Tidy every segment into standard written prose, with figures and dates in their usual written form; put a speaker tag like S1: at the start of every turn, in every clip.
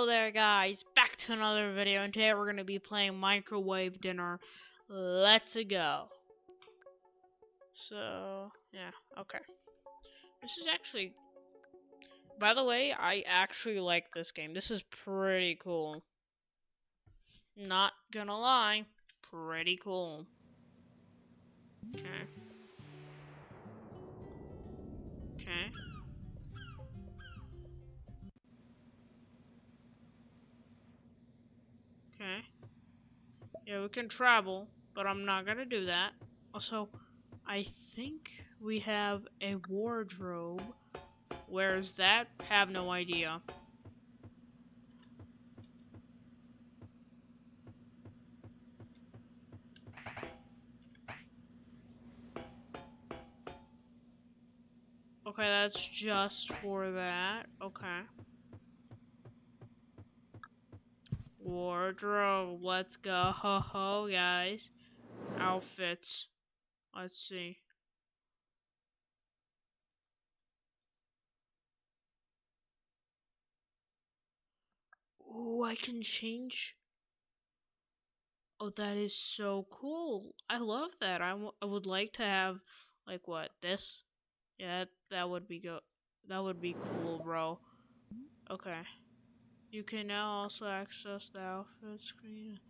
S1: Hello there guys, back to another video, and today we're going to be playing Microwave Dinner. Let's go. So, yeah, okay. This is actually, by the way, I actually like this game. This is pretty cool. Not gonna lie, pretty cool. Okay. Okay. Okay. Yeah, we can travel, but I'm not gonna do that. Also, I think we have a wardrobe. Where's that? Have no idea. Okay, that's just for that. Okay. Wardrobe, let's go. Ho ho, guys. Outfits. Let's see. Ooh, I can change. Oh, that is so cool. I love that. I would like to have, like, what, this? Yeah, that would be good. That would be cool, bro. Okay. You can now also access the outfit screen.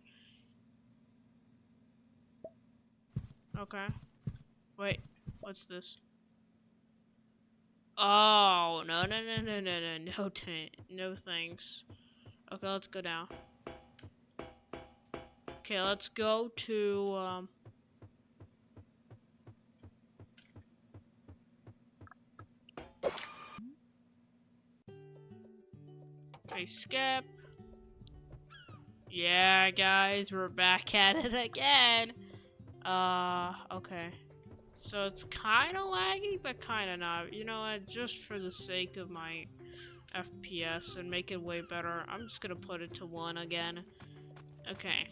S1: Okay. Wait, what's this? Oh, no, no thanks. Okay, let's go down. Okay, let's go to, okay, skip. Yeah, guys, we're back at it again. Okay. So it's kind of laggy, but kind of not. You know what? Just for the sake of my FPS and make it way better, I'm just gonna put it to 1 again. Okay.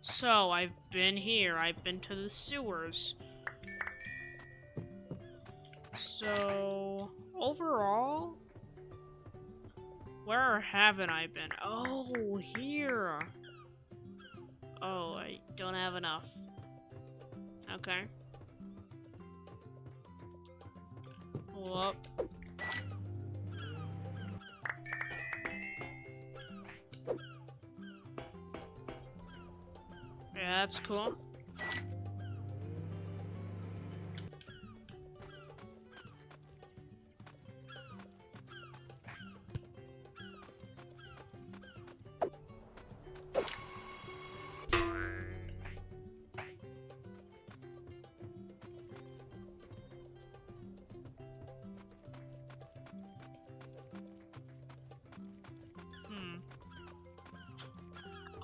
S1: So, I've been here. I've been to the sewers. So, overall, where haven't I been? Oh, here. Oh, I don't have enough. Okay. Pull up. Yeah, that's cool.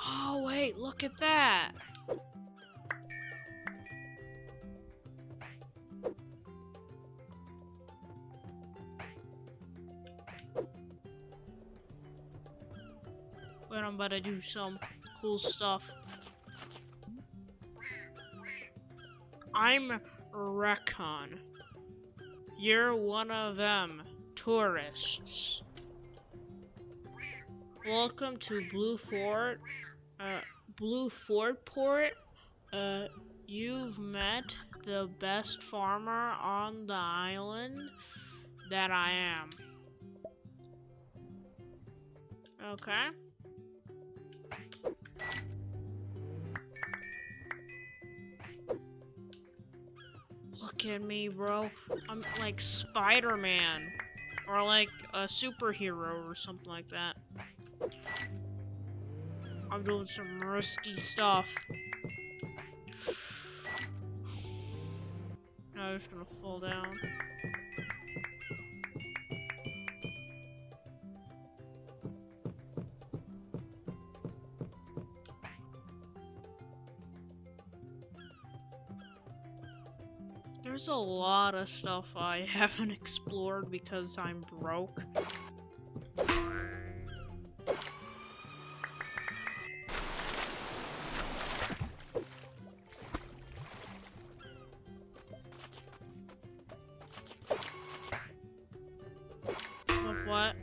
S1: Oh, wait, look at that. Wait, I'm about to do some cool stuff. I'm Recon. You're one of them. Tourists. Welcome to Blue Fort Port. You've met the best farmer on the island that I am. Okay. Look at me, bro. I'm like Spider-Man. Or like a superhero or something like that. I'm doing some risky stuff. I'm just gonna fall down. There's a lot of stuff I haven't explored because I'm broke. What?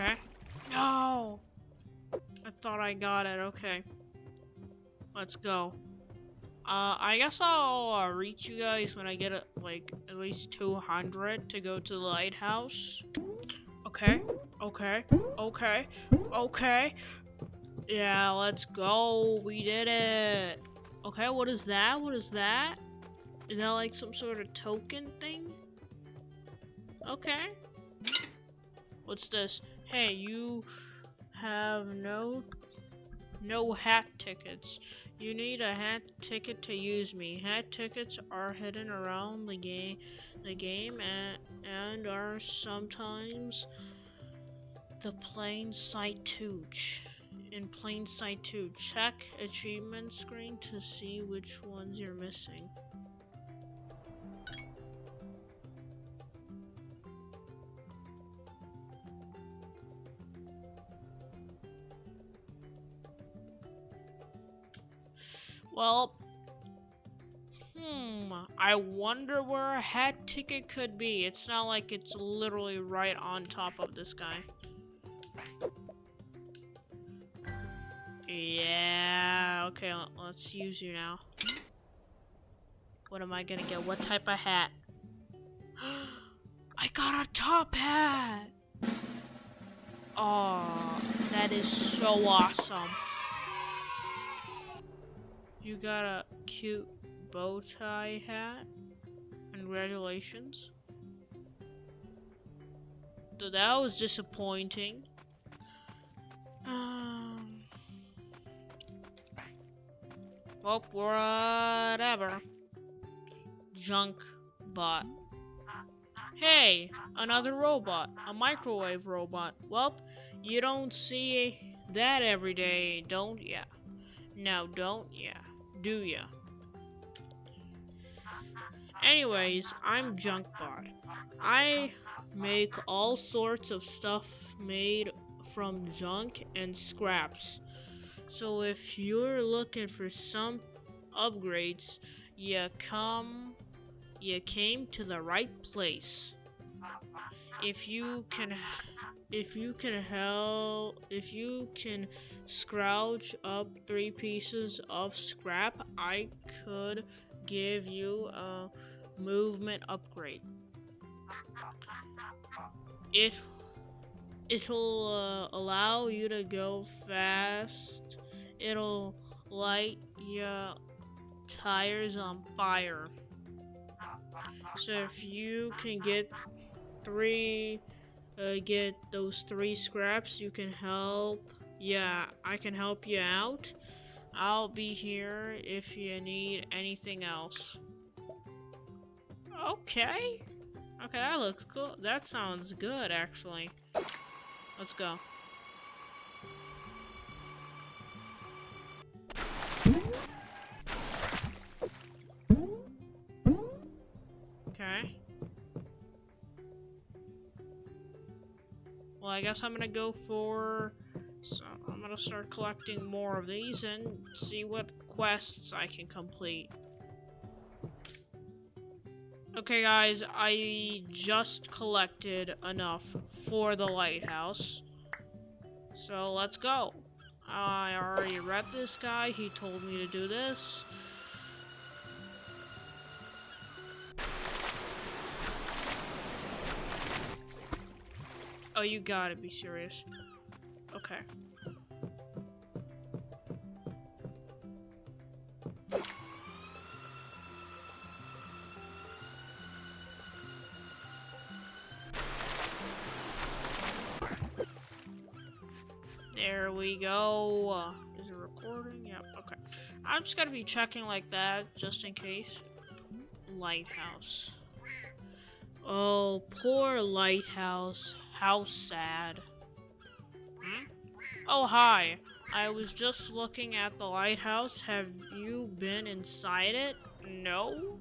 S1: Okay. No! I thought I got it. Okay. Let's go. I guess I'll reach you guys when I get like at least 200 to go to the lighthouse. Okay. Okay. Okay. Okay. Yeah, let's go. We did it. Okay, what is that? What is that? Is that like some sort of token thing? Okay. What's this? Hey, you have no hat tickets. You need a hat ticket to use me. Hat tickets are hidden around the game and are sometimes the plain sight too. In plain sight too. Check achievement screen to see which ones you're missing. Well, I wonder where a hat ticket could be. It's not like it's literally right on top of this guy. Yeah, okay, let's use you now. What am I gonna get? What type of hat? I got a top hat! Oh, that is so awesome. You got a cute bow tie hat? Congratulations. That was disappointing. Well, whatever. Junk bot. Hey, another robot. A microwave robot. Well, you don't see that every day, don't ya? No, don't ya? Do ya? Anyways, I'm Junkbot. I make all sorts of stuff made from junk and scraps. So if you're looking for some upgrades, you came to the right place. If you can scrouge up 3 pieces of scrap, I could give you a movement upgrade. It'll allow you to go fast. It'll light your tires on fire. So if you can get those 3 scraps, you can help. Yeah, I can help you out. I'll be here if you need anything else. Okay. Okay, that looks cool. That sounds good, actually. Let's go. Okay. Well, I guess I'm gonna go for... So, I'm gonna start collecting more of these and see what quests I can complete. Okay, guys, I just collected enough for the lighthouse. So, let's go. I already read this guy. He told me to do this. Oh, you gotta be serious. Okay. There we go. Is it recording? Yep, okay. I'm just gonna be checking like that, just in case. Lighthouse. Oh, poor lighthouse. How sad. Oh, hi. I was just looking at the lighthouse. Have you been inside it? No?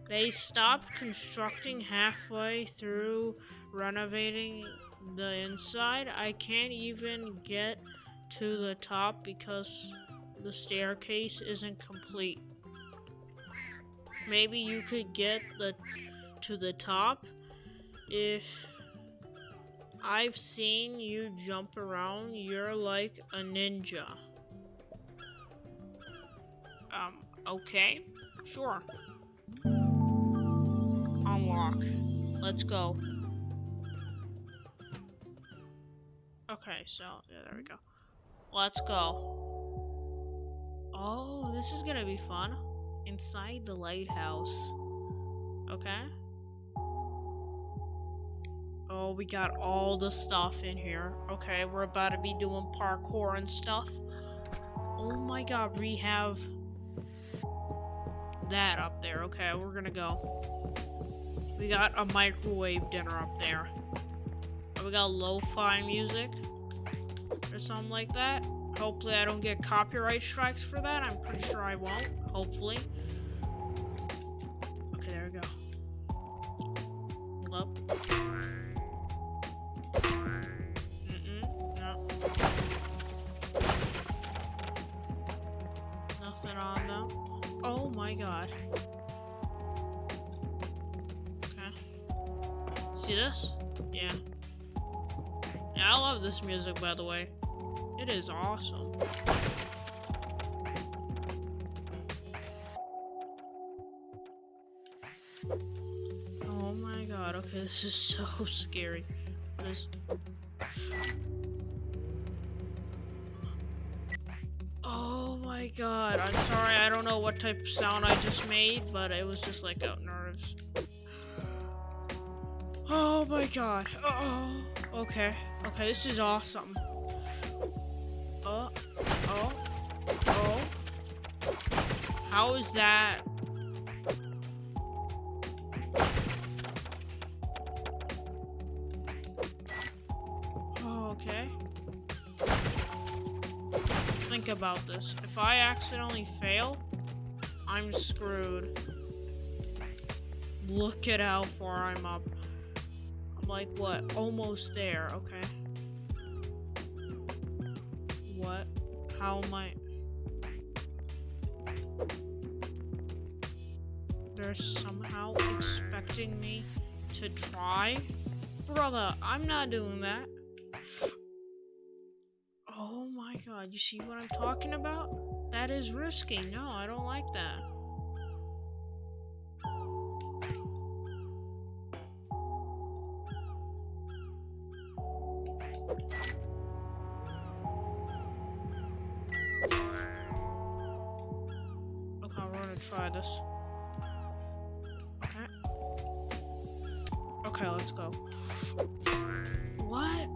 S1: They stopped constructing halfway through renovating the inside. I can't even get to the top because the staircase isn't complete. Maybe you could get to the top if I've seen you jump around. You're like a ninja. Okay. Sure. Unlock. Let's go. Okay, so, yeah, there we go. Let's go. Oh, this is gonna be fun. Inside the lighthouse. Okay. Oh, we got all the stuff in here. Okay, we're about to be doing parkour and stuff. Oh my god, we have that up there. Okay, we're gonna go. We got a microwave dinner up there. We got lo-fi music or something like that. Hopefully I don't get copyright strikes for that. I'm pretty sure I won't. Hopefully. Okay, there we go. Hold up. No. Nothing on them. Oh my god. Okay. See this? Yeah. Yeah, I love this music, by the way. It is awesome. Oh my god, okay, this is so scary. This... Oh my god, I'm sorry, I don't know what type of sound I just made, but it was just like out nerves. Oh my god. Oh, okay. Okay, this is awesome. Oh. How is that? Oh, okay. Think about this. If I accidentally fail, I'm screwed. Look at how far I'm up. I'm like, what? Almost there, okay. What? How am I? They're somehow expecting me to try? Brother, I'm not doing that. Oh my god, you see what I'm talking about? That is risky. No, I don't like that. Okay, we're gonna try this. Okay. Okay, let's go. What?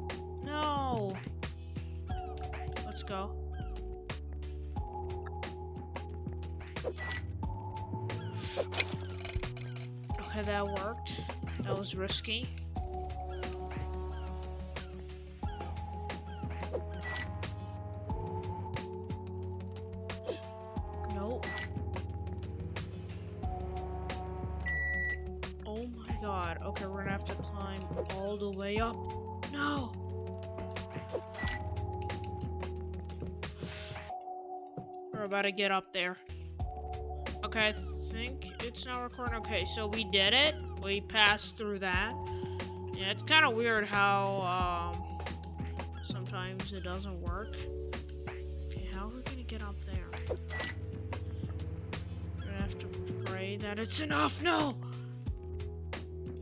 S1: No. Let's go. Okay, that worked. That was risky. Nope. Oh my god. Okay, we're gonna have to climb all the way up. No! We're about to get up there. Okay, I think it's not recording. Okay, so we did it. We passed through that. Yeah, it's kind of weird how, sometimes it doesn't work. Okay, how are we gonna get up there? We're gonna have to pray that it's enough. No!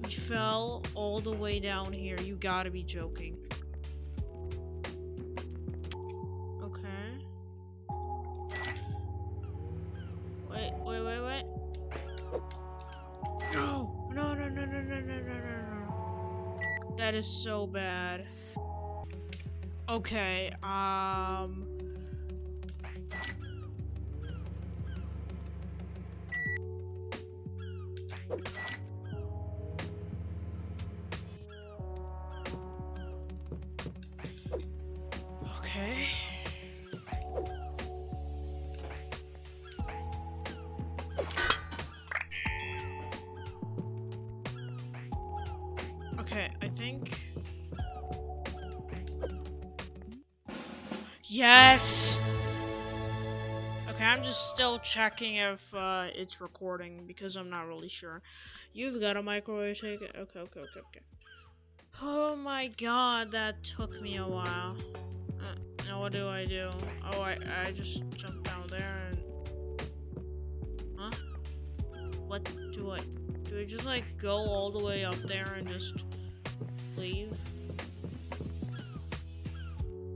S1: We fell all the way down here. You gotta be joking. Okay. Wait. No. That is so bad. Okay, okay. Okay, I think... Yes! Okay, I'm just still checking if it's recording because I'm not really sure. You've got a microwave ticket. Okay. Oh my god, that took me a while. Now what do I do? Oh, I just jump down there and... Huh? What do I... Do I just like go all the way up there and just leave? I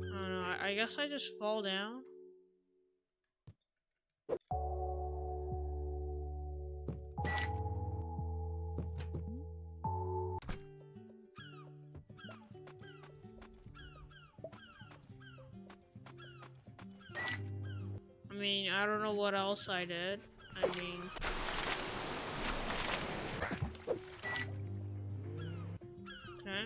S1: don't know, I guess I just fall down. I mean, I don't know what else I did. I mean... Okay.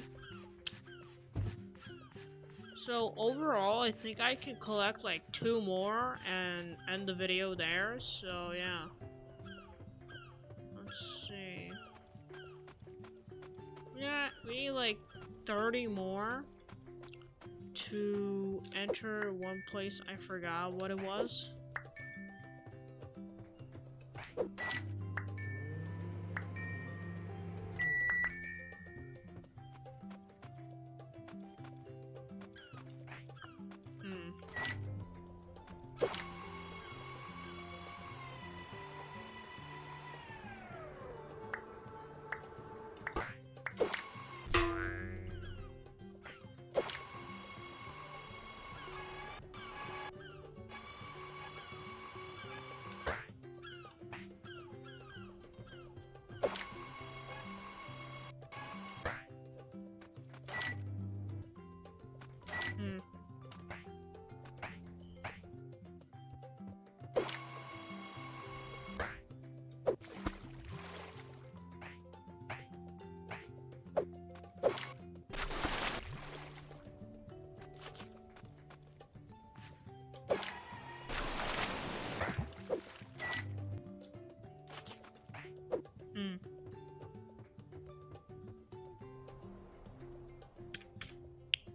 S1: So overall, I think I can collect like 2 more and end the video there, so yeah. Let's see. Yeah, we need like 30 more to enter one place. I forgot what it was.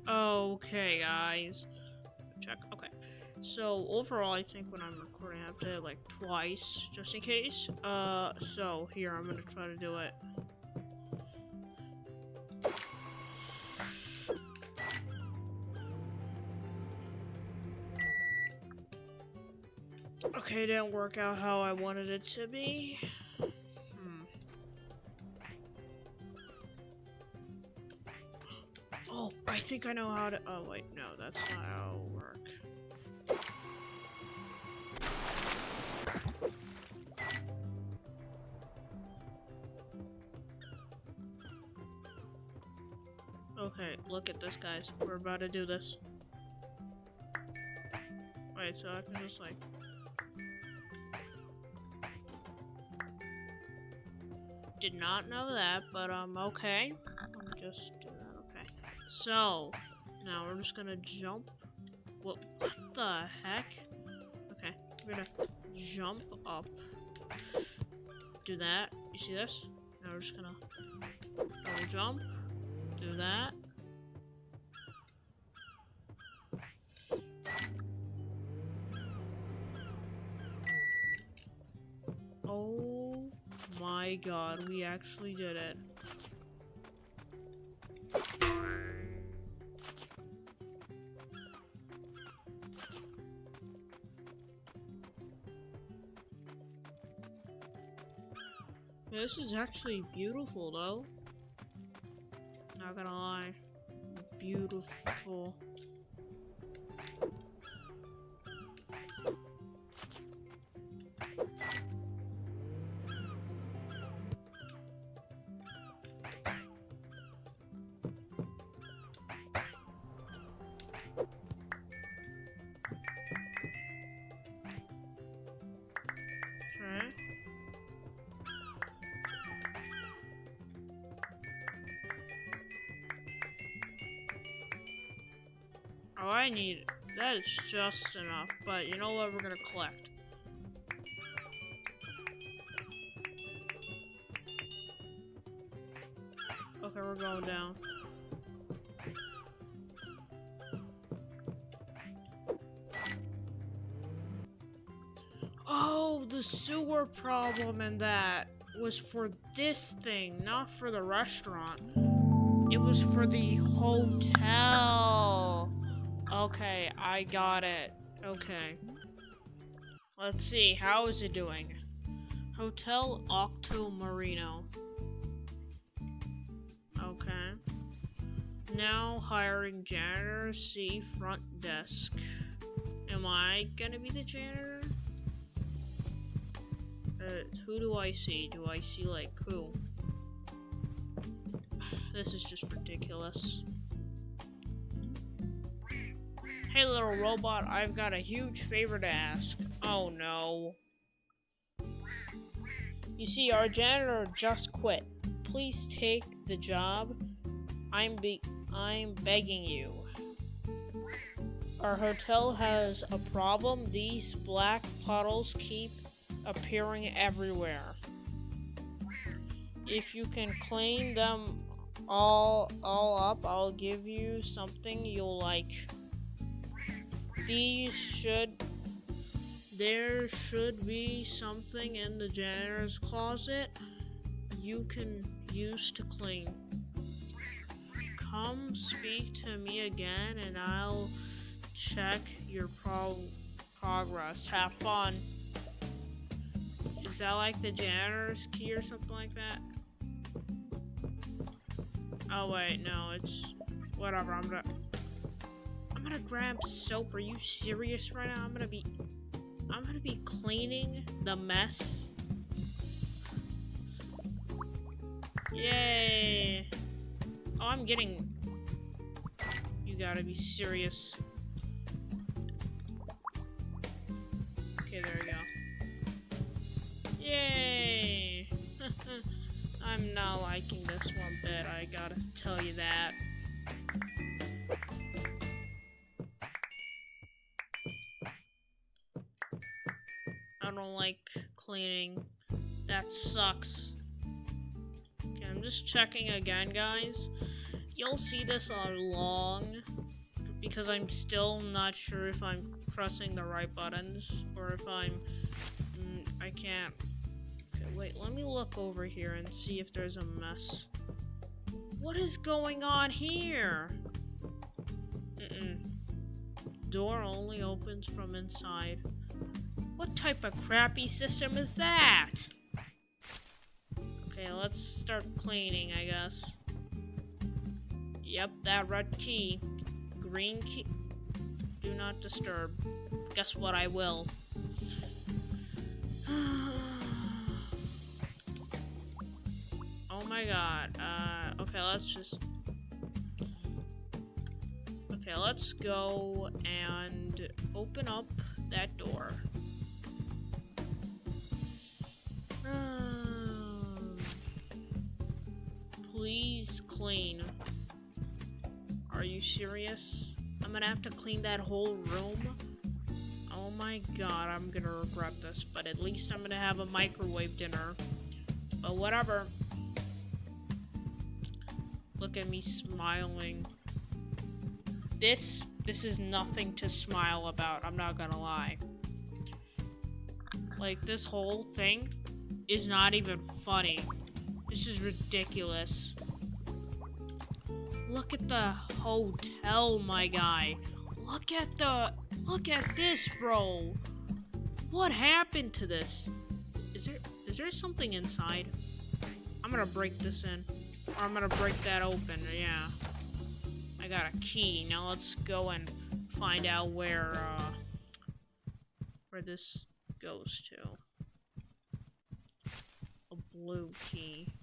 S1: Okay, guys. Check. Okay. So overall, I think when I'm recording, I have to hit it like twice, just in case. So here, I'm gonna try to do it. Okay, it didn't work out how I wanted it to be. Oh, I think I know how to. Oh, wait, no, that's not how it'll work. Okay, look at this, guys. We're about to do this. Wait, so I can just like. Did not know that, but okay. I'm just doing that, okay. So, now we're just gonna jump. What the heck? Okay, we're gonna jump up. Do that. You see this? Now we're just gonna double jump. Do that. Oh my god, we actually did it. This is actually beautiful, though. Not gonna lie. Beautiful. Okay. Oh, I need... That is just enough, but you know what? We're gonna collect. Okay, we're going down. Oh, the sewer problem and that was for this thing, not for the restaurant. It was for the hotel. Okay, I got it. Okay. Let's see, how is it doing? Hotel Octo Marino. Okay. Now hiring janitor, see front desk. Am I gonna be the janitor? Who do I see? Do I see like who? This is just ridiculous. Hey little robot, I've got a huge favor to ask. Oh no. You see, our janitor just quit. Please take the job. I'm begging you. Our hotel has a problem. These black puddles keep appearing everywhere. If you can clean them all up, I'll give you something you'll like. There should be something in the janitor's closet you can use to clean. Come speak to me again and I'll check your progress. Have fun. Is that like the janitor's key or something like that? Oh wait, no, it's whatever. I'm gonna grab soap. Are you serious right now? I'm gonna be cleaning the mess. Yay! Oh, I'm getting. You gotta be serious. Okay, there we go. Yay! I'm not liking this one bit, I gotta tell you that. I don't like cleaning. That sucks. Okay, I'm just checking again, guys. You'll see this long because I'm still not sure if I'm pressing the right buttons or if I can't. Okay, wait, let me look over here and see if there's a mess. What is going on here? Door only opens from inside. What type of crappy system is that? Okay, let's start cleaning, I guess. Yep, that red key. Green key. Do not disturb. Guess what? I will. Oh my god. Okay, let's go and open up that door. Please clean. Are you serious? I'm gonna have to clean that whole room? Oh my god, I'm gonna regret this, but at least I'm gonna have a microwave dinner. But whatever. Look at me smiling. This is nothing to smile about, I'm not gonna lie. Like, this whole thing is not even funny. This is ridiculous. Look at the hotel, my guy. Look at this, bro. What happened to this? Is there something inside? I'm gonna break this in. Or I'm gonna break that open, yeah. I got a key. Now let's go and find out where this goes to. A blue key.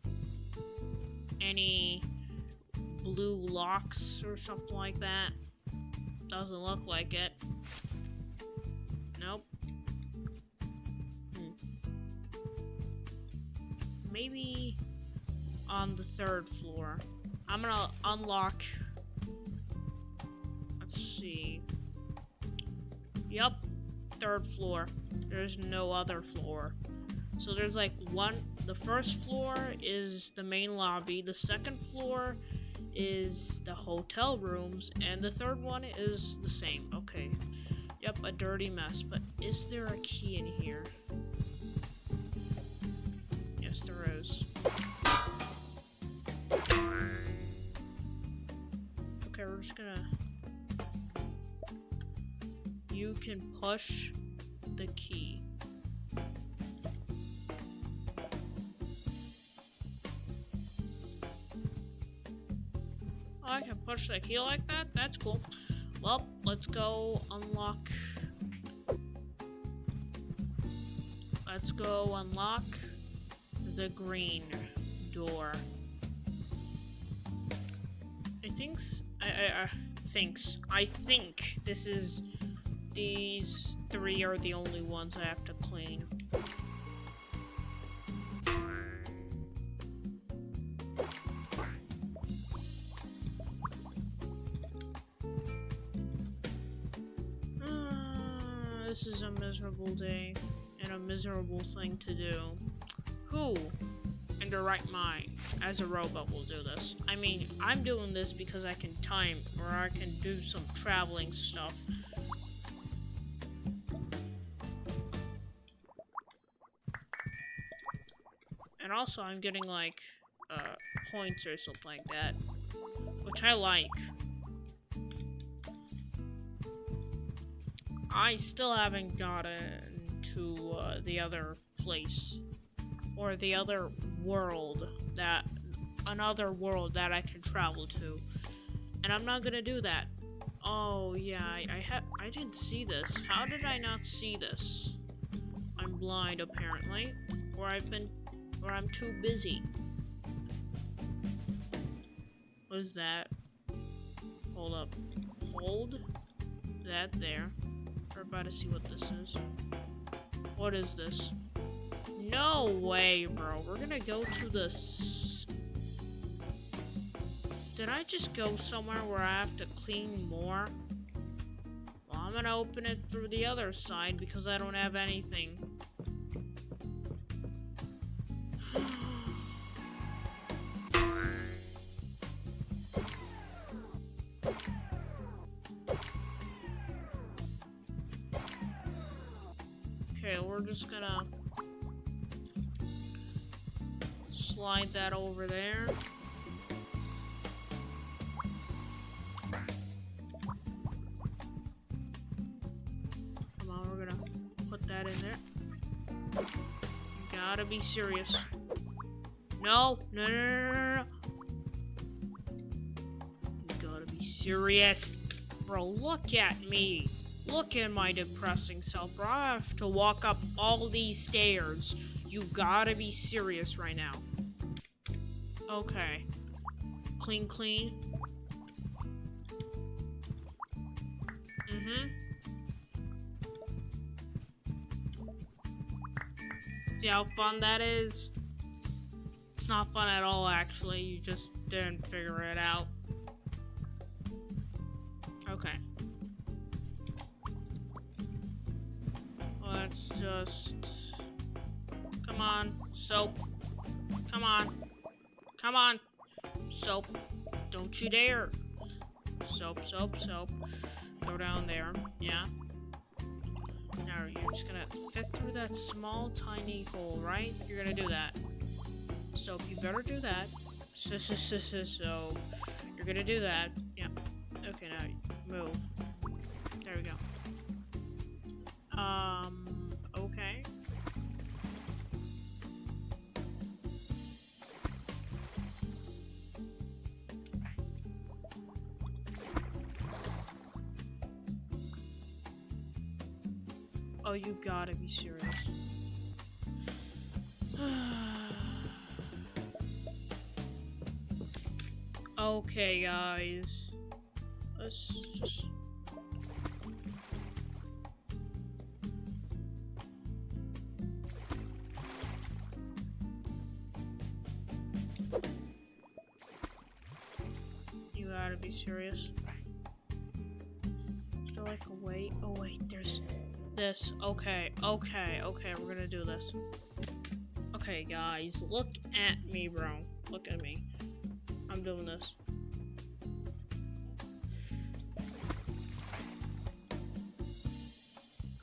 S1: Any blue locks or something like that? Doesn't look like it. Nope. Maybe on the 3rd floor. I'm gonna unlock. Let's see. Yep, 3rd floor. There's no other floor. So there's like the 1st floor is the main lobby, the 2nd floor is the hotel rooms, and the 3rd one is the same. Okay. Yep, a dirty mess, but is there a key in here? Yes, there is. you can push the key. Oh, I can push the key like that? That's cool. Well, let's go unlock. Let's go unlock the green door. I think this is, these three are the only ones I have to clean. This is a miserable day and a miserable thing to do. Who in their right mind as a robot will do this? I mean, I'm doing this because I can time, or I can do some traveling stuff. And also I'm getting like points or something like that, which I like. I still haven't gotten to the other place, or the other world, another world that I can travel to, and I'm not gonna do that. Oh yeah, I didn't see this. How did I not see this? I'm blind apparently, or I'm too busy. What is that? Hold up. Hold that there. We're about to see what this is. What is this? No way, bro. We're gonna go to this. Did I just go somewhere where I have to clean more? Well, I'm gonna open it through the other side because I don't have anything. Okay, we're just gonna slide that over there. Come on, we're gonna put that in there. You gotta be serious. No. You gotta be serious. Bro, look at me. Look at my depressing self, bro. I have to walk up all these stairs. You gotta be serious right now. Okay. Clean. See how fun that is? It's not fun at all, actually. You just didn't figure it out. Okay. Let's just... Come on, soap. Come on. Soap. Don't you dare. Soap. Go down there. Yeah. Now you're just gonna fit through that small, tiny hole, right? You're gonna do that. Soap, you better do that. So, you're gonna do that. Yeah. Okay, now move. There we go. Okay. Oh, you gotta be serious. Okay, guys. Let's just... You gotta be serious. Is there like a way? Oh wait, there's this. Okay, we're gonna do this. Okay, guys, look at me, bro. Look at me. I'm doing this.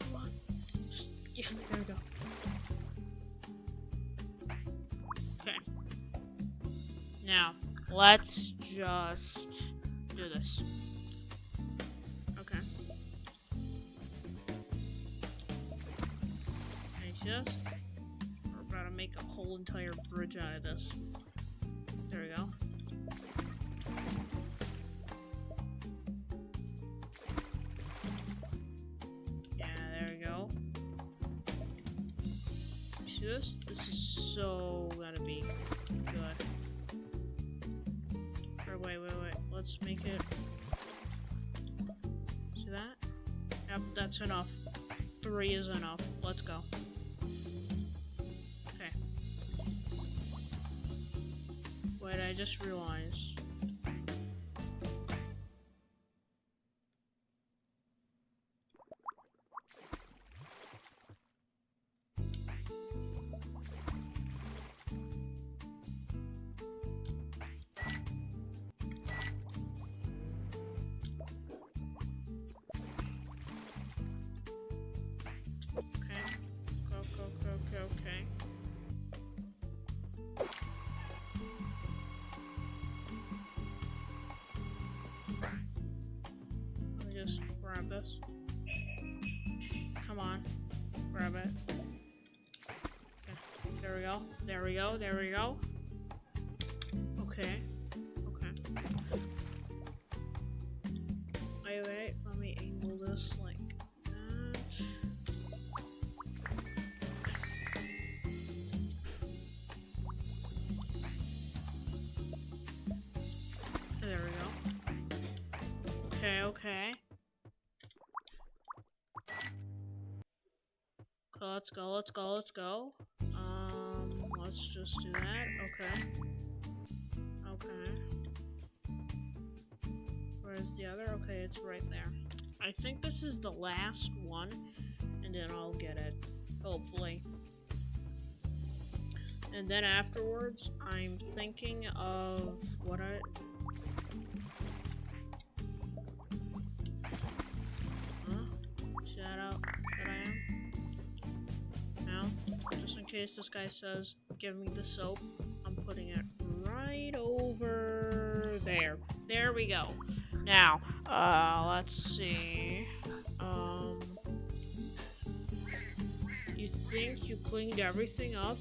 S1: Come on. Yeah, there we go. Okay. Now, let's just do this. Okay. See this? We're about to make a whole entire bridge out of this. There we go. Yeah, there we go. See this? This is so gonna be good. Or wait. Let's make it. See that? Yep, that's enough. 3 is enough. Let's go. Okay. Wait, I just realized. Okay. Let me just grab this. Come on. Grab it. Okay. There we go. There we go. There we go. Okay. Okay. Wait. Let me angle this like that. There we go. Okay. Let's go. Let's just do that. Okay. Where's the other? Okay, it's right there. I think this is the last one, and then I'll get it. Hopefully. And then afterwards, I'm thinking of what See that out that I am? Now, just in case this guy says, give me the soap, I'm putting it right over there. There we go. Now, let's see. You think you cleaned everything up?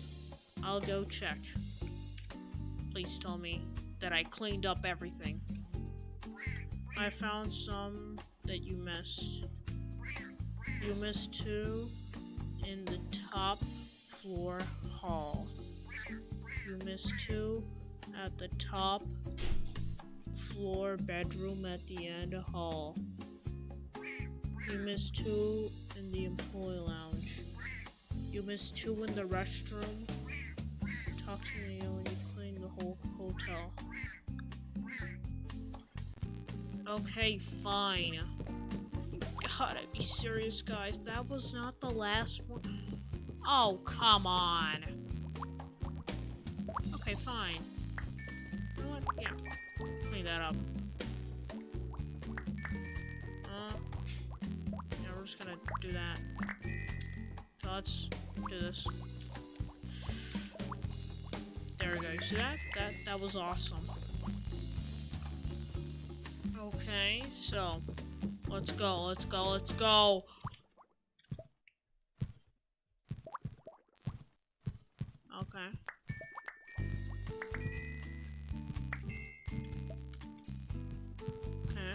S1: I'll go check. Please tell me that I cleaned up everything. I found some that you missed. You missed 2 in the top floor hall. You missed 2 at the top floor bedroom at the end hall. You missed 2 in the employee lounge. You missed 2 in the restroom. Talk to me when you clean the whole hotel. Okay, fine. You gotta be serious, guys. That was not the last one. Oh, come on. Okay, fine. You know what? Yeah. Clean that up. Yeah, we're just gonna do that. So let's do this. There we go. You see that? That was awesome. Okay, so let's go. Okay. Okay.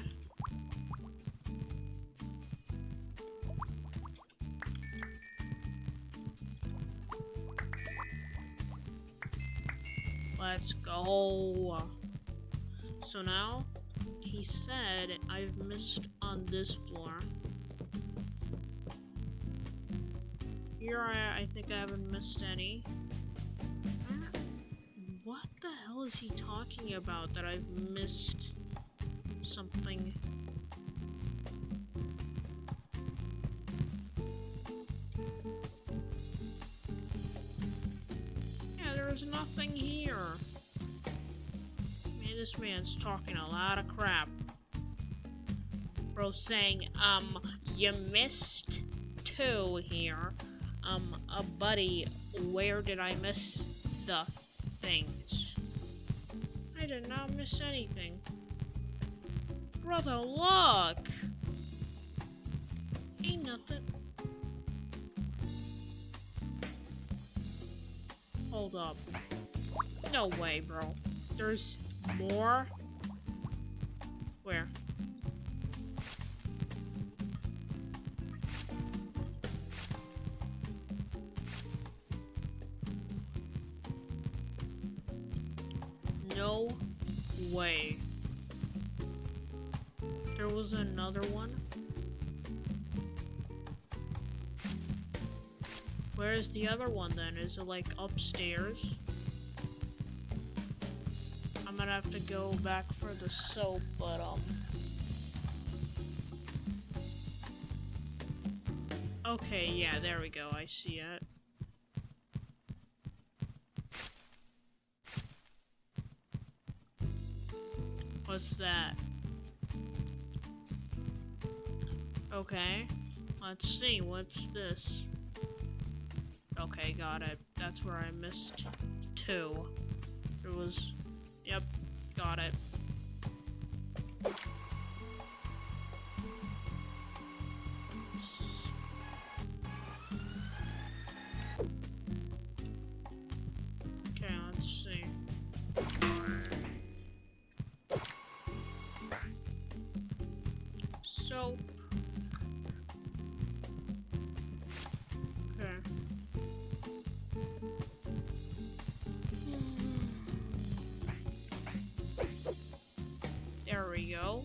S1: Let's go. So now, he said I've missed on this floor. Here I think I haven't missed any. What the hell is he talking about that I've missed something? Yeah, there's nothing here. Man, this man's talking a lot of crap. Bro saying, you missed 2 here. Buddy, where did I miss the things? I did not miss anything. Brother, look! Ain't nothing. Hold up. No way, bro. There's more? Where? No way. There was another one? Where's the other one then? Is it like upstairs? I'm gonna have to go back for the soap, but okay, yeah, there we go. I see it. What's that? Okay. Let's see, what's this? Okay, got it. That's where I missed 2. There was... Yep, got it. Okay, let's see. Soap. Okay. There we go.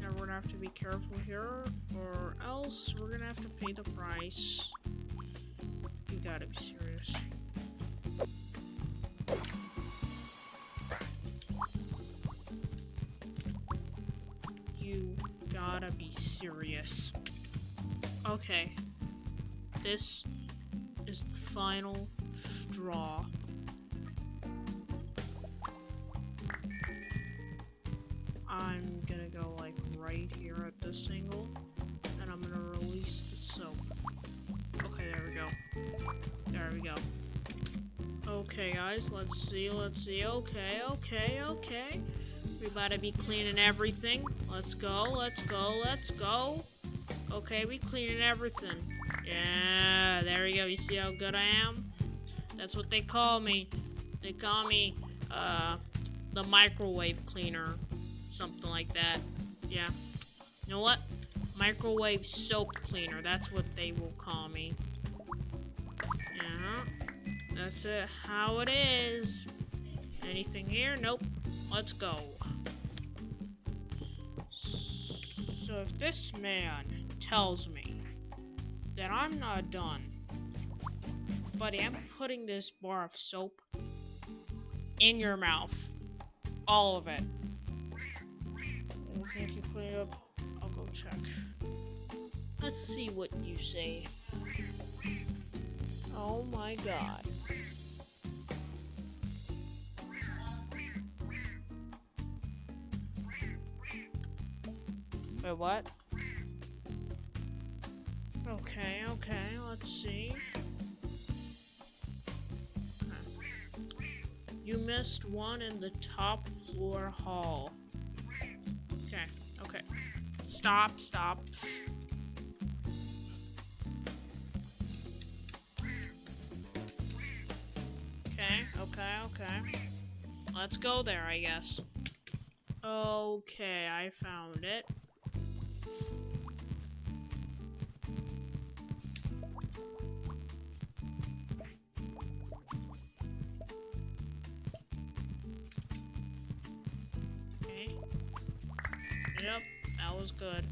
S1: Now we're gonna have to be careful here, or else we're gonna have to pay the price. You gotta be serious. You gotta be serious. Okay. This is the final straw. I'm gonna go like right here at this angle, and I'm gonna release the soap. Okay, there we go. There we go. Okay, guys, let's see. Okay. We better be cleaning everything. Let's go. Okay, we cleaning everything. Yeah, there we go. You see how good I am? That's what they call me. They call me, the microwave cleaner. Something like that. Yeah. You know what? Microwave soap cleaner. That's what they will call me. Yeah. That's it. How it is. Anything here? Nope. Let's go. So if this man tells me that I'm not done, buddy, I'm putting this bar of soap in your mouth. All of it. Anything you clean up, I'll go check. Let's see what you say. Oh my god. Wait, what? Okay, let's see. You missed one in the top floor hall. Okay. Stop. Okay. Let's go there, I guess. Okay, I found it. Okay. Yep, that was good.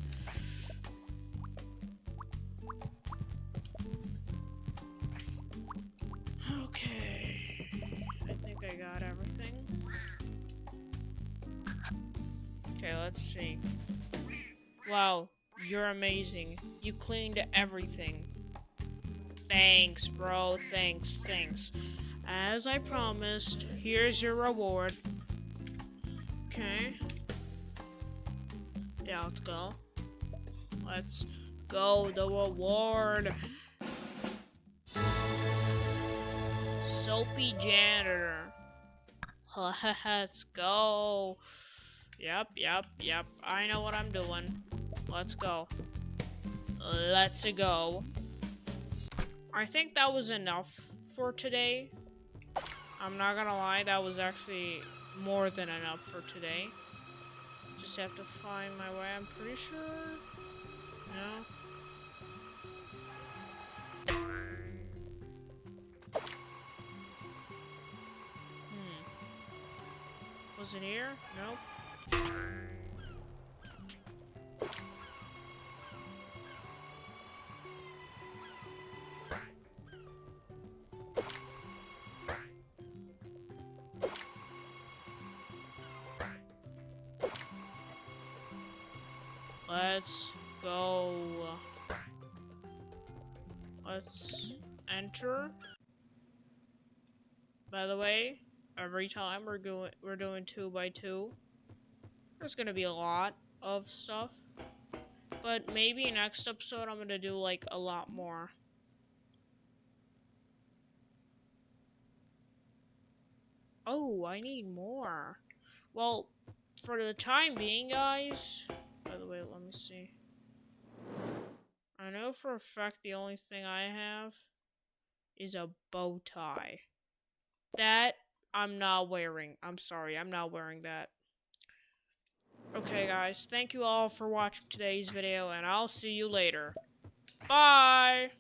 S1: Okay. I think I got everything. Okay, let's see. Wow, you're amazing. You cleaned everything. Thanks, bro. Thanks. As I promised, here's your reward. Okay. Yeah, let's go. Let's go. The reward. Soapy janitor. Let's go. Yep. I know what I'm doing. Let's go. I think that was enough for today. I'm not gonna lie, that was actually more than enough for today. Just have to find my way, I'm pretty sure. No? Was it here? Nope. Let's go. Let's enter. By the way, every time we're doing 2x2. There's gonna be a lot of stuff. But maybe next episode I'm gonna do like a lot more. Oh, I need more. Well, for the time being, guys. By the way, let me see. I know for a fact the only thing I have is a bow tie. That I'm not wearing. I'm sorry, I'm not wearing that. Okay, guys, thank you all for watching today's video, and I'll see you later. Bye!